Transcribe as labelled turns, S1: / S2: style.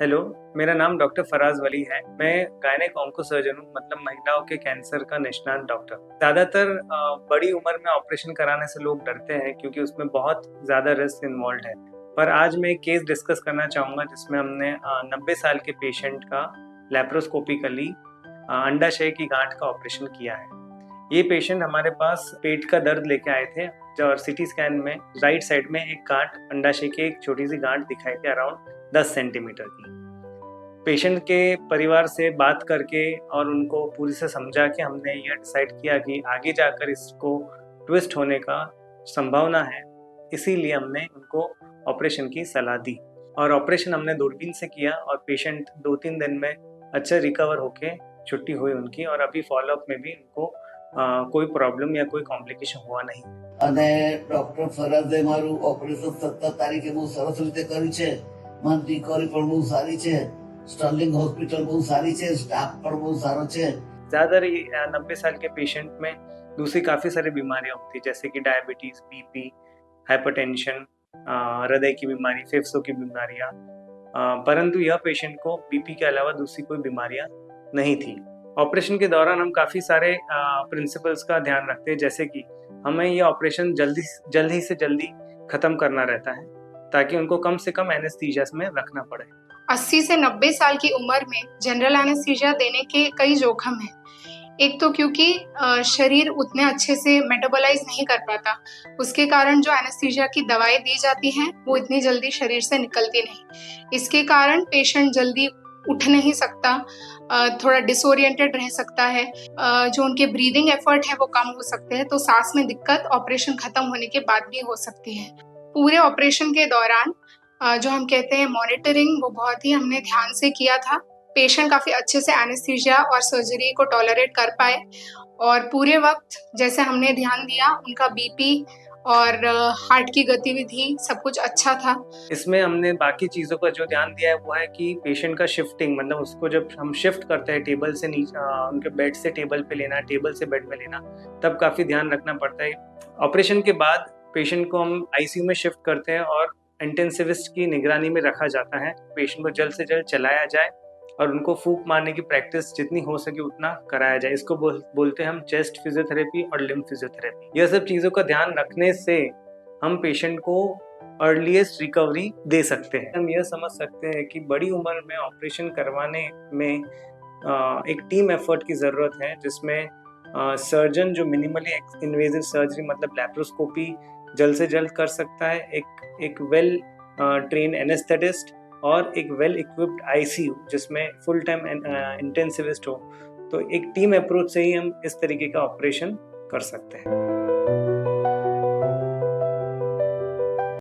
S1: Hello, मेरा नाम doctor Faraz वली है। मैं गायनेक ऑन्को सर्जन हूँ, मतलब महिलाओं के कैंसर का निष्णात डॉक्टर। ज़्यादातर बड़ी उम्र में ऑपरेशन कराने से लोग डरते हैं क्योंकि उसमें बहुत ज़्यादा रिस्क इन्वॉल्व है। पर आज मैं एक केस डिस्कस करना चाहूँगा जिसमें हमने 90 साल के पेशेंट का लैप्रोस्कोपिकली अंडाशय की गांठ का ऑपरेशन किया है। ये पेशेंट हमारे पास पेट का दर्द लेके आए थे और सिटी स्कैन में राइट साइड में एक गांठ, अंडाशय की एक छोटी सी गांठ दिखाई थी अराउंड 10 सेंटीमीटर की। पेशेंट के परिवार से बात करके और उनको पूरी से समझा के हमने ये डिसाइड किया कि आगे जाकर इसको ट्विस्ट होने का संभावना है, इसीलिए हमने उनको ऑपरेशन की सलाह दी और ऑपरेशन हमने दूरबीन से किया और पेशेंट 2-3 दिन में अच्छा रिकवर होके छुट्टी हुई उनकी और अभी फॉलोअप में भी उनको कोई प्रॉब्लम या कोई कॉम्प्लिकेशन हुआ नहीं।
S2: અને ડોક્ટર ફરાદે મારું ઓપરેશન 17 તારીખે બહુ સરસ રીતે કર્યું છે. મારી રિકવરી પણ બહુ સારી છે. સ્ટર્લિંગ હોસ્પિટલ બહુ સારી છે, સ્ટાફ પણ બહુ સારો છે.
S1: ज़्यादातर 90 साल के पेशेंट में दूसरी काफ़ी सारी बीमारियां होती हैं जैसे कि डायबिटीज़, बीपी, हाइपरटेंशन, हृदय की बीमारी, फेफड़ों की बीमारियां, परंतु यह पेशेंट को बीपी के अलावा दूसरी कोई बीमारियां नहीं थी। ऑपरेशन के दौरान हम काफ़ी सारे प्रिंसिपल्स का ध्यान रखते हैं, जैसे कि हमें यह ऑपरेशन जल्दी से जल्दी ख़त्म करना रहता है ताकि उनको कम से कम एनेस्थीसिया में रखना पड़े।
S3: 80 से 90 साल की उम्र में जनरल एनेस्थीसिया देने के कई जोखिम हैं। एक तो क्योंकि शरीर उतने अच्छे से मेटाबोलाइज नहीं कर पाता, उसके कारण जो एनेस्थीसिया की दवाएं दी जाती हैं वो इतनी जल्दी शरीर से निकलती नहीं। इसके कारण पेशेंट जल्दी उठ नहीं सकता, थोड़ा डिसोरिएंटेड रह सकता है, जो उनके ब्रीदिंग एफर्ट है वो कम हो सकते हैं, तो सांस में दिक्कत ऑपरेशन खत्म होने के बाद भी हो सकती है। पूरे ऑपरेशन के दौरान जो हम कहते हैं मॉनिटरिंग, वो बहुत ही हमने ध्यान से किया था। पेशेंट काफ़ी अच्छे से एनेस्थीसिया और सर्जरी को टॉलरेट कर पाए और पूरे वक्त जैसे हमने ध्यान दिया उनका बीपी और हार्ट की गतिविधि सब कुछ अच्छा था।
S1: इसमें हमने बाकी चीज़ों का जो ध्यान दिया है वो है कि पेशेंट का शिफ्टिंग, मतलब उसको जब हम शिफ्ट करते हैं टेबल से नीचे, उनके बेड से टेबल पे लेना, टेबल से बेड में लेना, तब काफ़ी ध्यान रखना पड़ता है। ऑपरेशन के बाद पेशेंट को हम आईसीयू में शिफ्ट करते हैं और इंटेंसिविस्ट की निगरानी में रखा जाता है। पेशेंट को जल्द से जल्द चलाया जाए और उनको फूंक मारने की प्रैक्टिस जितनी हो सके उतना कराया जाए। इसको बोलते हैं हम चेस्ट फिजियोथेरेपी और लिम्ब फिजियोथेरेपी। यह सब चीज़ों का ध्यान रखने से हम पेशेंट को अर्लीस्ट रिकवरी दे सकते हैं। हम यह समझ सकते हैं कि बड़ी उम्र में ऑपरेशन करवाने में एक टीम एफर्ट की ज़रूरत है, जिसमें सर्जन जो मिनिमली इन्वेजिव सर्जरी मतलब लैप्रोस्कोपी जल्द से जल्द कर सकता है, एक वेल ट्रेन एनेस्थेटिस्ट और एक वेल इक्विप्ड आईसीयू जिसमें फुल टाइम इंटेंसिविस्ट हो, तो एक टीम अप्रोच से ही हम इस तरीके का ऑपरेशन कर सकते हैं।